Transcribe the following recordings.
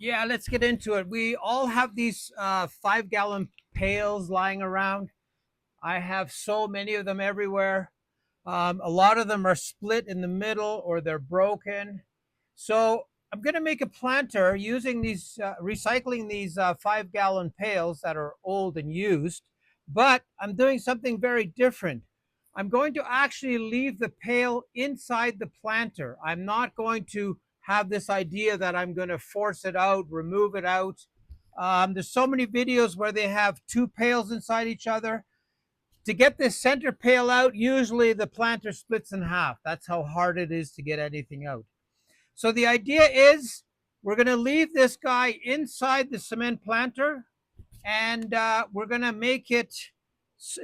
Yeah, let's get into it. We all have these 5 gallon pails lying around. I have so many of them everywhere. A lot of them are split in the middle or they're broken. So I'm going to make a planter using these, recycling these 5 gallon pails that are old and used. But I'm doing something very different. I'm going to actually leave the pail inside the planter. I'm not going to have this idea that I'm going to force it out, remove it out. There's so many videos where they have two pails inside each other. To get this center pail out, usually the planter splits in half. That's how hard it is to get anything out. So the idea is we're going to leave this guy inside the cement planter, and we're going to make it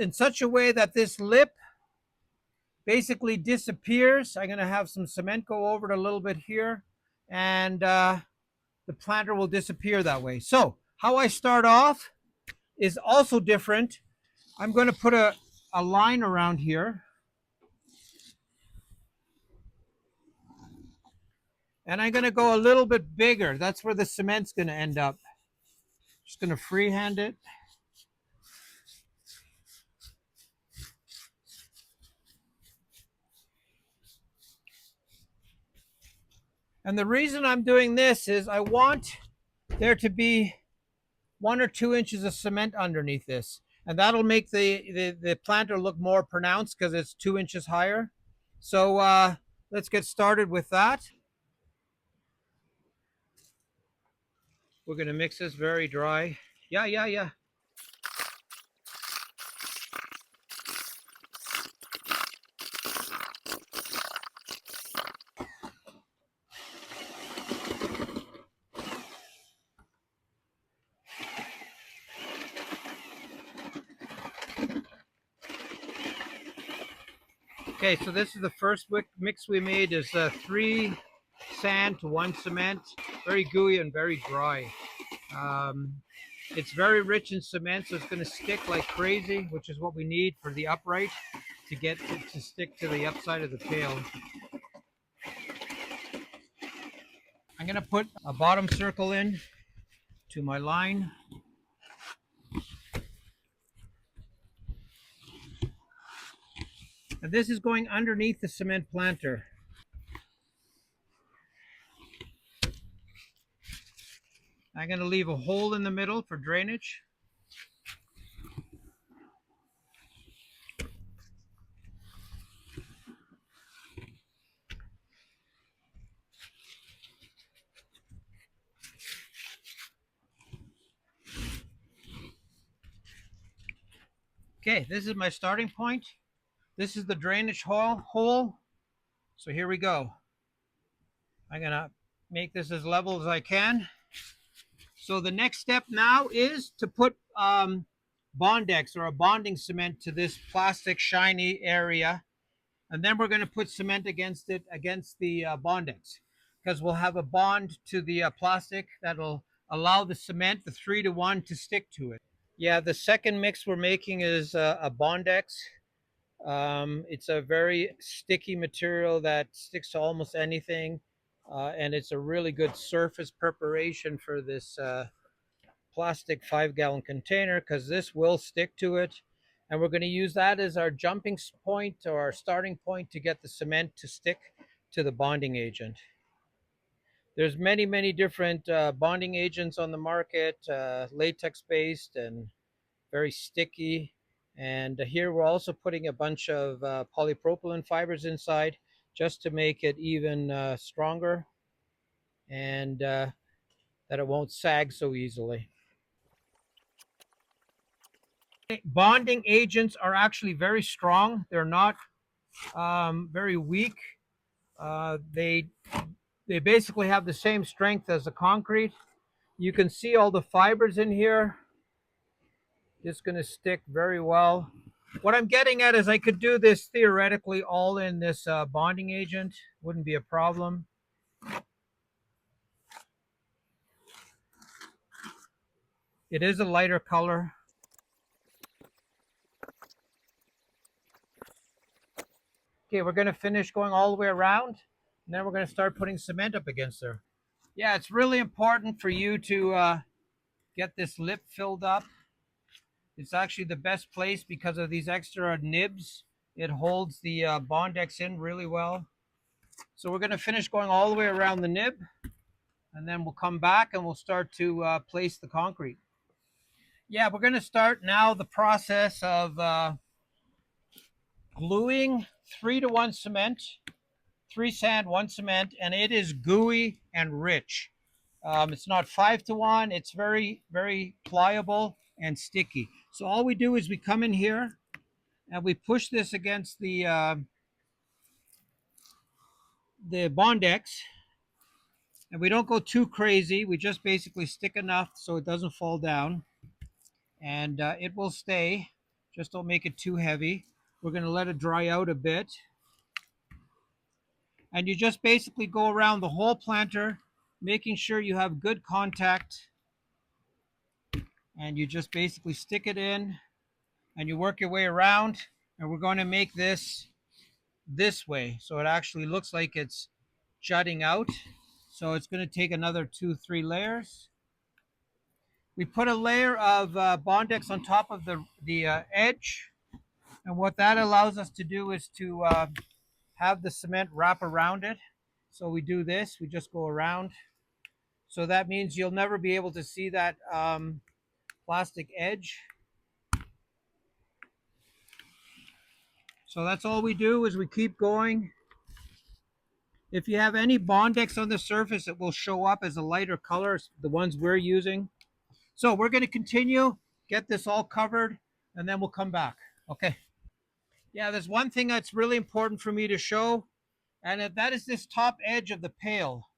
in such a way that this lip basically disappears. I'm going to have some cement go over it a little bit here, and the planter will disappear that way. So how I start off is also different. I'm going to put a line around here, and I'm going to go a little bit bigger. That's where the cement's going to end up. Just going to freehand it. And the reason I'm doing this is I want there to be 1 or 2 inches of cement underneath this. And that'll make the planter look more pronounced because it's 2 inches higher. So let's get started with that. We're going to mix this very dry. Yeah, yeah, yeah. Okay, so this is the first mix we made is 3 sand to 1 cement. Very gooey and very dry. Um, it's very rich in cement, so it's going to stick like crazy, which is what we need for the upright to get to stick to the upside of the pail. I'm going to put a bottom circle in to my line. And this is going underneath the cement planter. I'm going to leave a hole in the middle for drainage. Okay, this is my starting point. This is the drainage hole. So here we go. I'm going to make this as level as I can. So the next step now is to put Bondex or a bonding cement to this plastic shiny area. And then we're going to put cement against it, against the Bondex, because we'll have a bond to the plastic that'll allow the cement, the 3-to-1, to stick to it. Yeah, the second mix we're making is a Bondex. It's a very sticky material that sticks to almost anything, and it's a really good surface preparation for this plastic 5 gallon container because this will stick to it. And we're going to use that as our jumping point or our starting point to get the cement to stick to the bonding agent. There's many different bonding agents on the market, latex based and very sticky. And here we're also putting a bunch of polypropylene fibers inside just to make it even stronger and that it won't sag so easily. Bonding agents are actually very strong. They're not very weak. They basically have the same strength as the concrete. You can see all the fibers in here. It's going to stick very well. What I'm getting at is I could do this theoretically all in this bonding agent. Wouldn't be a problem. It is a lighter color. Okay, we're going to finish going all the way around, and then we're going to start putting cement up against there. Yeah, it's really important for you to get this lip filled up. It's actually the best place because of these extra nibs. It holds the Bondex in really well. So we're going to finish going all the way around the nib, and then we'll come back and we'll start to place the concrete. Yeah, we're going to start now the process of gluing 3-to-1 cement, 3 sand, 1 cement, and it is gooey and rich. It's not 5-to-1. It's very, very pliable and sticky. So all we do is we come in here and we push this against the Bondex, and we don't go too crazy. We just basically stick enough so it doesn't fall down, and it will stay. Just don't make it too heavy. We're going to let it dry out a bit, and you just basically go around the whole planter, making sure you have good contact, and you just basically stick it in, and you work your way around, and we're going to make this way so it actually looks like it's jutting out. So it's going to take another 2-3 layers. We put a layer of Bondex on top of the edge, and what that allows us to do is to have the cement wrap around it. So we do this, we just go around. So that means you'll never be able to see that plastic edge. So that's all we do is we keep going. If you have any Bondex on the surface, it will show up as a lighter color, the ones we're using. So we're going to continue, get this all covered, and then we'll come back. Okay. Yeah, there's one thing that's really important for me to show, and that is this top edge of the pail.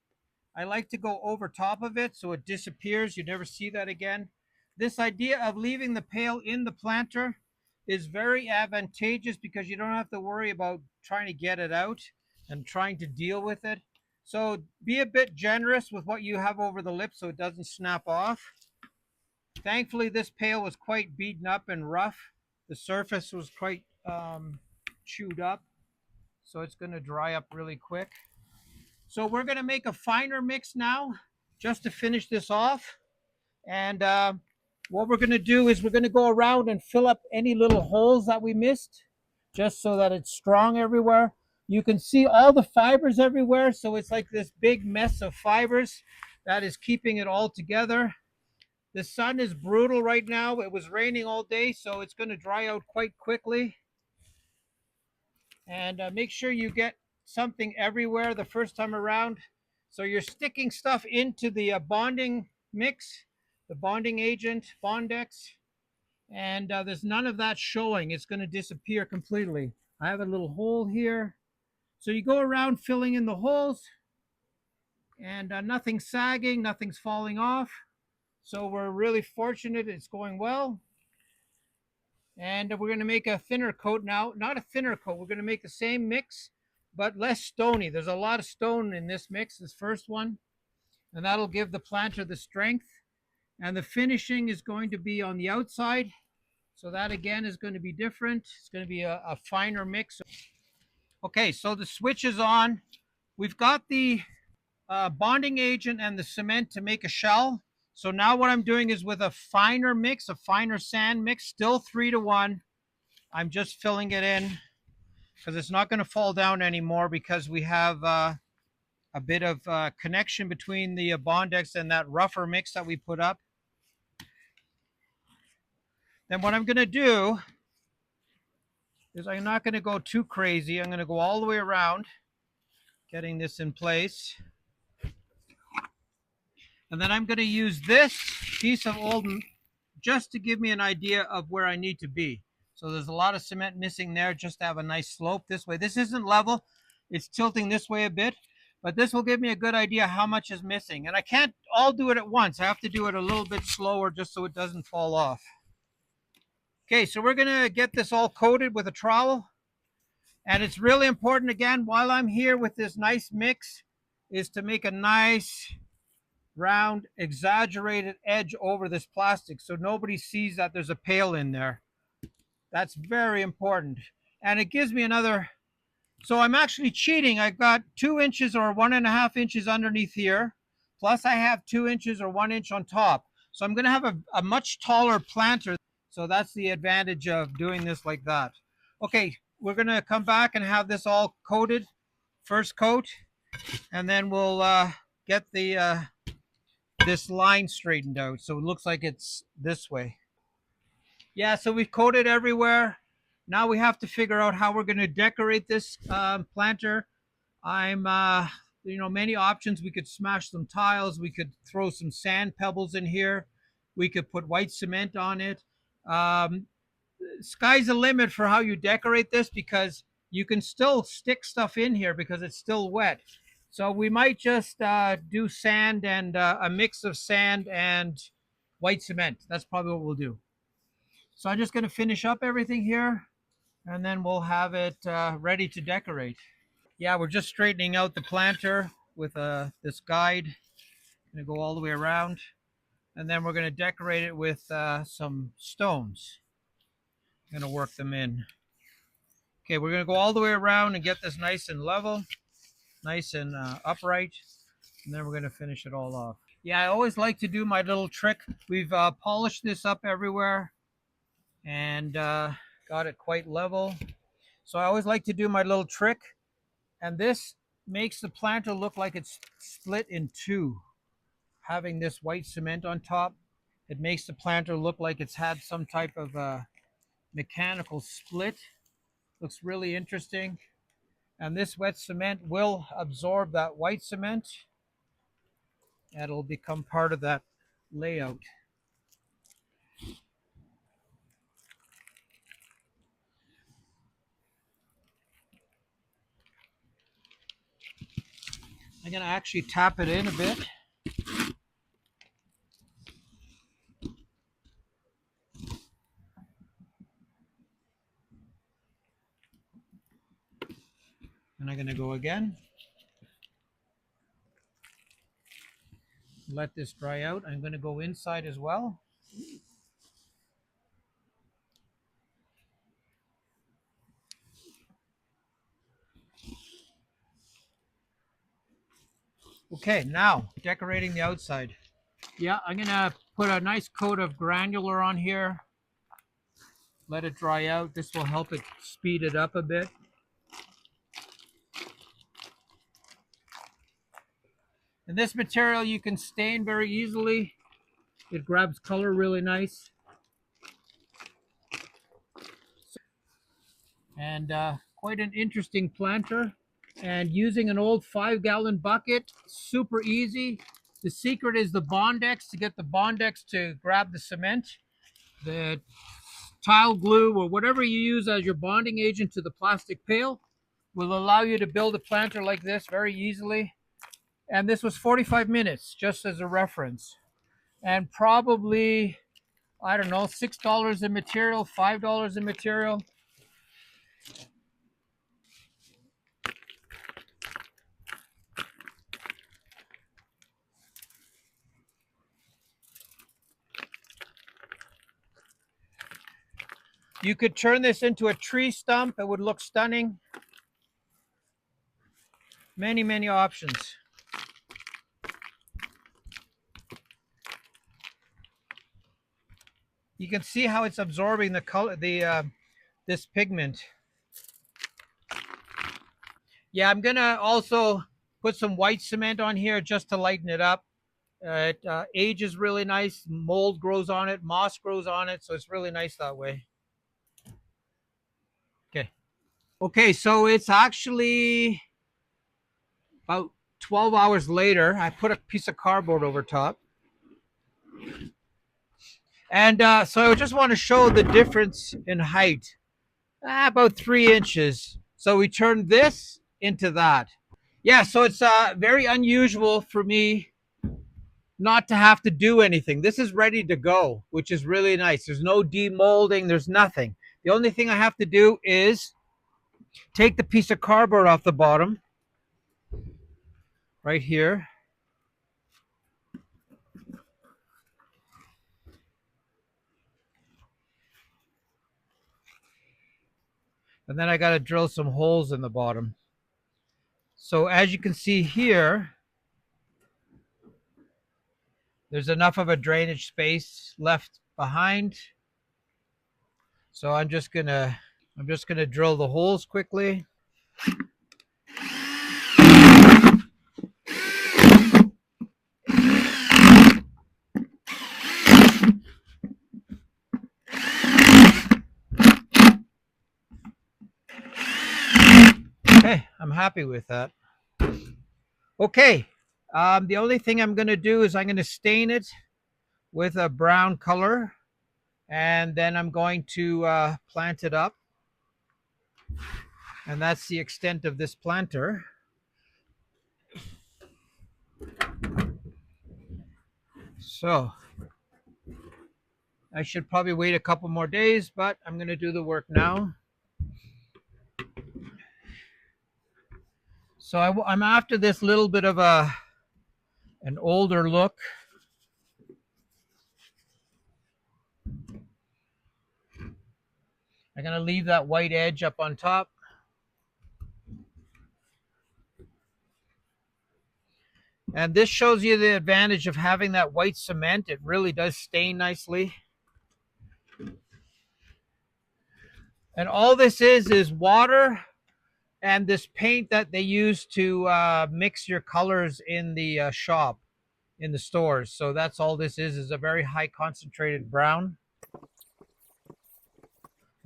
I like to go over top of it so it disappears. You never see that again. This idea of leaving the pail in the planter is very advantageous because you don't have to worry about trying to get it out and trying to deal with it. So be a bit generous with what you have over the lip so it doesn't snap off. Thankfully, this pail was quite beaten up and rough. The surface was quite chewed up, so it's going to dry up really quick. So we're going to make a finer mix now just to finish this off. And what we're going to do is we're going to go around and fill up any little holes that we missed, just so that it's strong everywhere. You can see all the fibers everywhere, so it's like this big mess of fibers that is keeping it all together. The sun is brutal right now. It was raining all day, so it's going to dry out quite quickly. And make sure you get something everywhere the first time around. So you're sticking stuff into the bonding mix, the bonding agent, Bondex, and there's none of that showing. It's going to disappear completely. I have a little hole here. So you go around filling in the holes, and nothing's sagging, nothing's falling off. So we're really fortunate it's going well. And we're going to make a thinner coat now. Not a thinner coat. We're going to make the same mix, but less stony. There's a lot of stone in this mix, this first one. And that'll give the planter the strength. And the finishing is going to be on the outside. So that again is going to be different. It's going to be a finer mix. Okay, so the switch is on. We've got the bonding agent and the cement to make a shell. So now what I'm doing is with a finer mix, a finer sand mix, still 3-to-1. I'm just filling it in because it's not going to fall down anymore because we have a bit of connection between the Bondex and that rougher mix that we put up. Then what I'm going to do is I'm not going to go too crazy. I'm going to go all the way around, getting this in place. And then I'm going to use this piece of old just to give me an idea of where I need to be. So there's a lot of cement missing there just to have a nice slope this way. This isn't level. It's tilting this way a bit, but this will give me a good idea how much is missing. And I can't all do it at once. I have to do it a little bit slower just so it doesn't fall off. Okay, so we're going to get this all coated with a trowel. And it's really important, again, while I'm here with this nice mix, is to make a nice round, exaggerated edge over this plastic so nobody sees that there's a pail in there. That's very important. And it gives me another, so I'm actually cheating. I've got 2 inches or 1.5 inches underneath here. Plus I have 2 inches or 1 inch on top. So I'm going to have a much taller planter. So that's the advantage of doing this like that. Okay, we're going to come back and have this all coated, first coat, and then we'll get the this line straightened out so it looks like it's this way. Yeah, so we've coated everywhere. Now we have to figure out how we're going to decorate this planter. I'm, many options. We could smash some tiles. We could throw some sand pebbles in here. We could put white cement on it. Um, Sky's the limit for how you decorate this because you can still stick stuff in here because it's still wet. So we might just do sand and a mix of sand and white cement. That's probably what we'll do. So I'm just going to finish up everything here and then we'll have it ready to decorate. Yeah, we're just straightening out the planter with this guide. Going to go all the way around, and then we're going to decorate it with some stones. I'm going to work them in. Okay, we're going to go all the way around and get this nice and level, nice and upright, and then we're going to finish it all off. Yeah, I always like to do my little trick. We've polished this up everywhere and got it quite level. So I always like to do my little trick, and this makes the planter look like it's split in two. Having this white cement on top, it makes the planter look like it's had some type of mechanical split. Looks really interesting. And this wet cement will absorb that white cement. And it'll become part of that layout. I'm going to actually tap it in a bit. And I'm going to go again. Let this dry out. I'm going to go inside as well. Okay, now decorating the outside. Yeah, I'm going to put a nice coat of granular on here. Let it dry out. This will help it speed it up a bit. And this material you can stain very easily. It grabs color really nice. And quite an interesting planter. And using an old 5-gallon bucket, super easy. The secret is the Bondex, to get the Bondex to grab the cement. The tile glue or whatever you use as your bonding agent to the plastic pail will allow you to build a planter like this very easily. And this was 45 minutes, just as a reference. And probably, I don't know, $6 in material, $5 in material. You could turn this into a tree stump. It would look stunning. Many, many options. You can see how it's absorbing the color, this pigment. Yeah, I'm gonna also put some white cement on here just to lighten it up. It ages really nice. Mold grows on it, moss grows on it, so it's really nice that way. Okay. Okay, so it's actually about 12 hours later. I put a piece of cardboard over top. And so I just want to show the difference in height. About 3 inches. So we turned this into that. Yeah, so it's very unusual for me not to have to do anything. This is ready to go, which is really nice. There's no demolding, there's nothing. The only thing I have to do is take the piece of cardboard off the bottom right here. And then I got to drill some holes in the bottom. So as you can see here, There's enough of a drainage space left behind. So I'm just gonna drill the holes quickly. Okay, I'm happy with that. Okay, the only thing I'm gonna do is I'm gonna stain it with a brown color, and then I'm going to plant it up. And that's the extent of this planter. So I should probably wait a couple more days, but I'm going to do the work now. So I'm after this little bit of an older look. I'm going to leave that white edge up on top. And this shows you the advantage of having that white cement. It really does stain nicely. And all this is water and this paint that they use to mix your colors in the shop, in the stores. So that's all this is a very high concentrated brown.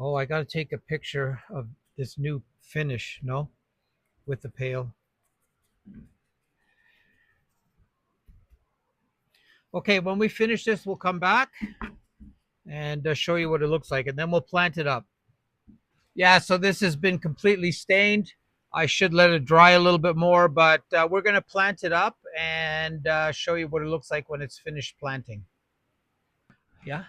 Oh, I got to take a picture of this new finish, no? With the pail. Okay, when we finish this, we'll come back and show you what it looks like, and then we'll plant it up. Yeah, so this has been completely stained. I should let it dry a little bit more, but we're going to plant it up and show you what it looks like when it's finished planting. Yeah.